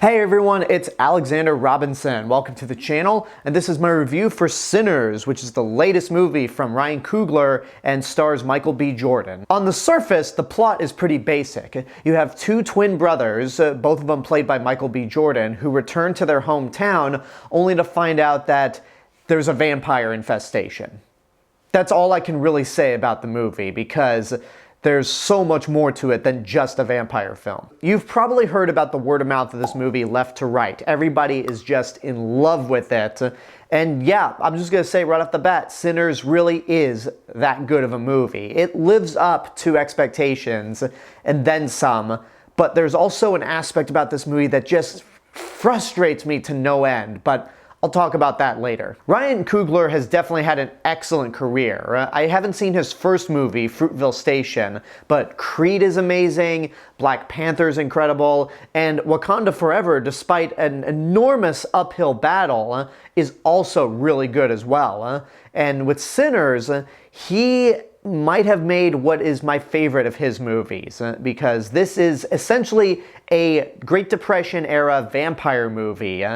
Hey everyone, it's Alexander Robinson. Welcome to the channel, and this is my review for Sinners, which is the latest movie from Ryan Coogler and stars Michael B. Jordan. On the surface, the plot is pretty basic. You have two twin brothers, both of them played by Michael B. Jordan, who return to their hometown only to find out that there's a vampire infestation. That's all I can really say about the movie, because there's so much more to it than just a vampire film. You've probably heard about the word of mouth of this movie left to right. Everybody is just in love with it. And yeah, I'm just gonna say right off the bat, Sinners really is that good of a movie. It lives up to expectations and then some, but there's also an aspect about this movie that just frustrates me to no end, but I'll talk about that later. Ryan Coogler has definitely had an excellent career. I haven't seen his first movie, Fruitvale Station, but Creed is amazing, Black Panther is incredible, and Wakanda Forever, despite an enormous uphill battle, is also really good as well. And with Sinners, he might have made what is my favorite of his movies, because this is essentially a Great Depression era vampire movie.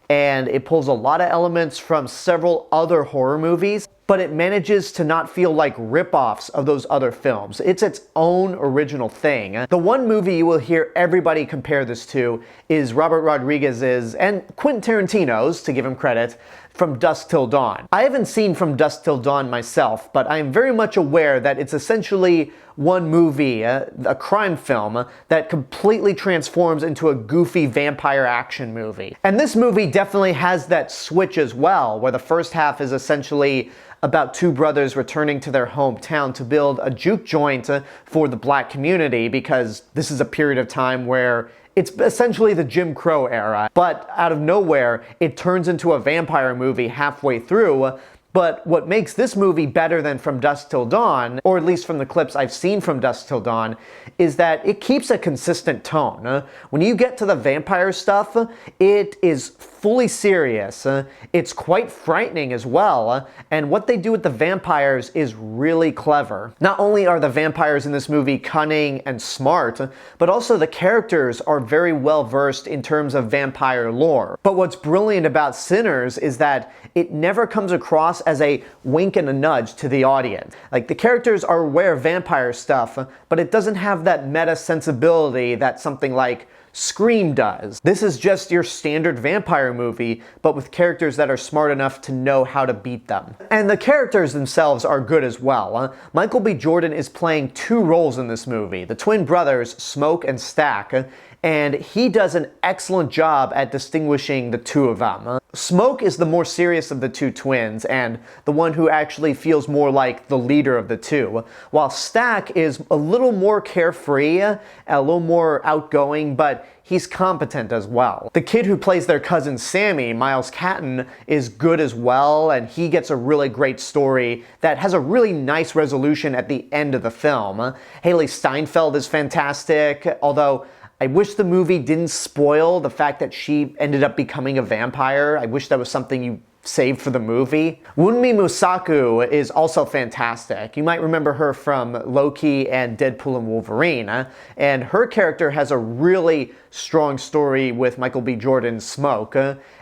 And it pulls a lot of elements from several other horror movies, but it manages to not feel like rip-offs of those other films. It's its own original thing. The one movie you will hear everybody compare this to is Robert Rodriguez's, and Quentin Tarantino's, to give him credit, From Dusk Till Dawn. I haven't seen From Dusk Till Dawn myself, but I am very much aware that it's essentially one movie, a crime film, that completely transforms into a goofy vampire action movie. And this movie definitely has that switch as well, where the first half is essentially about two brothers returning to their hometown to build a juke joint for the black community, because this is a period of time where it's essentially the Jim Crow era. But out of nowhere, it turns into a vampire movie halfway through. But what makes this movie better than From Dusk Till Dawn, or at least from the clips I've seen from Dusk Till Dawn, is that it keeps a consistent tone. When you get to the vampire stuff, it is fully serious. It's quite frightening as well, and what they do with the vampires is really clever. Not only are the vampires in this movie cunning and smart, but also the characters are very well versed in terms of vampire lore. But what's brilliant about Sinners is that it never comes across as a wink and a nudge to the audience. Like, the characters are aware of vampire stuff, but it doesn't have that meta sensibility that something like Scream does. This is just your standard vampire movie, but with characters that are smart enough to know how to beat them. And the characters themselves are good as well. Michael B. Jordan is playing two roles in this movie, the twin brothers, Smoke and Stack, and he does an excellent job at distinguishing the two of them. Smoke is the more serious of the two twins, and the one who actually feels more like the leader of the two, while Stack is a little more carefree, a little more outgoing, but he's competent as well. The kid who plays their cousin Sammy, Miles Caton, is good as well, and he gets a really great story that has a really nice resolution at the end of the film. Hailee Steinfeld is fantastic, although I wish the movie didn't spoil the fact that she ended up becoming a vampire. I wish that was something you saved for the movie. Wunmi Mosaku is also fantastic. You might remember her from Loki and Deadpool and Wolverine, and her character has a really strong story with Michael B. Jordan's Smoke.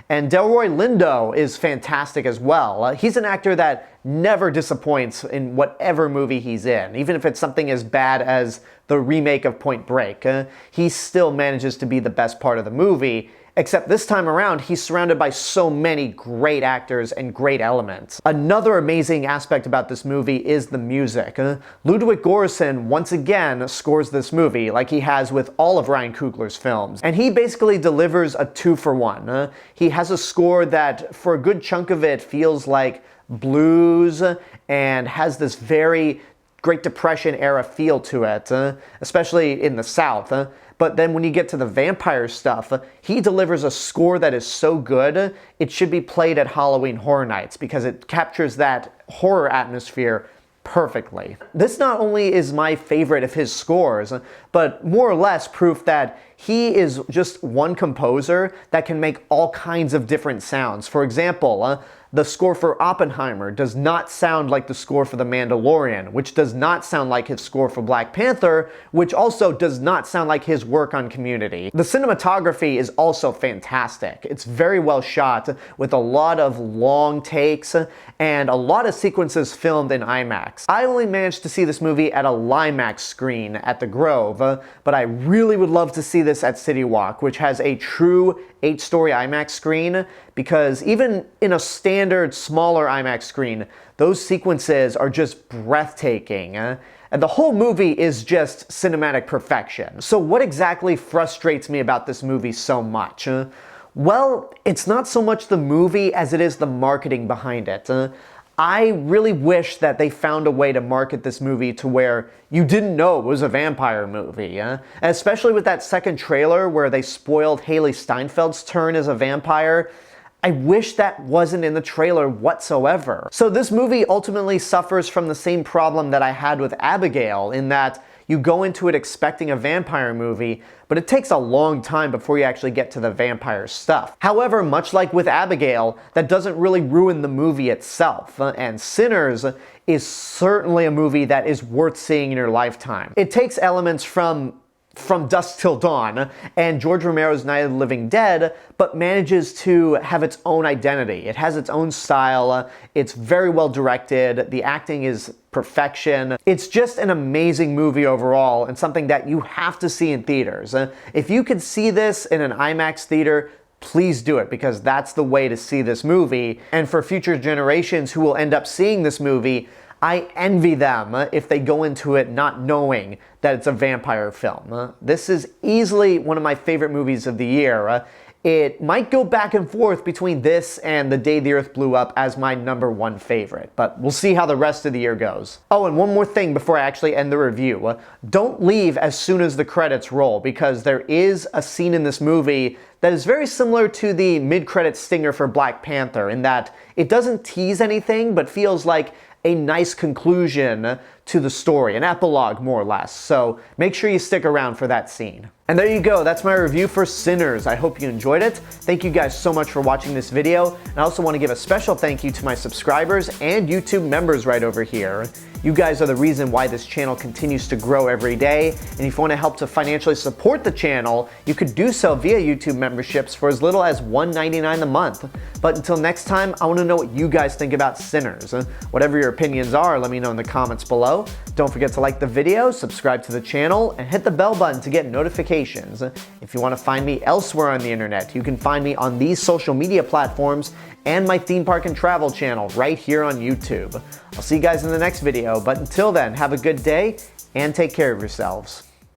And Delroy Lindo is fantastic as well. He's an actor that never disappoints in whatever movie he's in. Even if it's something as bad as the remake of Point Break, he still manages to be the best part of the movie. Except this time around, he's surrounded by so many great actors and great elements. Another amazing aspect about this movie is the music. Ludwig Göransson once again scores this movie, like he has with all of Ryan Coogler's films. And he basically delivers a 2-for-1. He has a score that, for a good chunk of it, feels like blues and has this very Great Depression era feel to it, especially in the South. But then when you get to the vampire stuff, he delivers a score that is so good, it should be played at Halloween Horror Nights, because it captures that horror atmosphere perfectly. This not only is my favorite of his scores, but more or less proof that he is just one composer that can make all kinds of different sounds. For example, The score for Oppenheimer does not sound like the score for The Mandalorian, which does not sound like his score for Black Panther, which also does not sound like his work on Community. The cinematography is also fantastic. It's very well shot with a lot of long takes and a lot of sequences filmed in IMAX. I only managed to see this movie at a LIMAX screen at the Grove, but I really would love to see this at City Walk, which has a true 8-story IMAX screen, because even in a standard smaller IMAX screen, those sequences are just breathtaking. And the whole movie is just cinematic perfection. So what exactly frustrates me about this movie so much? Well, it's not so much the movie as it is the marketing behind it. I really wish that they found a way to market this movie to where you didn't know it was a vampire movie. Especially with that second trailer where they spoiled Hailee Steinfeld's turn as a vampire. I wish that wasn't in the trailer whatsoever. So this movie ultimately suffers from the same problem that I had with Abigail, in that you go into it expecting a vampire movie, but it takes a long time before you actually get to the vampire stuff. However, much like with Abigail, that doesn't really ruin the movie itself, and Sinners is certainly a movie that is worth seeing in your lifetime. It takes elements from Dusk Till Dawn and George Romero's Night of the Living Dead, but manages to have its own identity. It has its own style, it's very well directed, the acting is perfection. It's just an amazing movie overall, and something that you have to see in theaters. If you could see this in an IMAX theater, please do it, because that's the way to see this movie. And for future generations who will end up seeing this movie, I envy them if they go into it not knowing that it's a vampire film. This is easily one of my favorite movies of the year. It might go back and forth between this and The Day the Earth Blew Up as my #1 favorite, but we'll see how the rest of the year goes. Oh, and one more thing before I actually end the review. Don't leave as soon as the credits roll, because there is a scene in this movie that is very similar to the mid-credits stinger for Black Panther, in that it doesn't tease anything, but feels like a nice conclusion to the story, an epilogue more or less. So make sure you stick around for that scene. And there you go, that's my review for Sinners. I hope you enjoyed it. Thank you guys so much for watching this video. And I also want to give a special thank you to my subscribers and YouTube members right over here. You guys are the reason why this channel continues to grow every day. And if you want to help to financially support the channel, you could do so via YouTube memberships for as little as $1.99 a month. But until next time, I want to know what you guys think about Sinners. Whatever your opinions are, let me know in the comments below. Don't forget to like the video, subscribe to the channel, and hit the bell button to get notifications. If you want to find me elsewhere on the internet, you can find me on these social media platforms and my theme park and travel channel right here on YouTube. I'll see you guys in the next video, but until then, have a good day and take care of yourselves.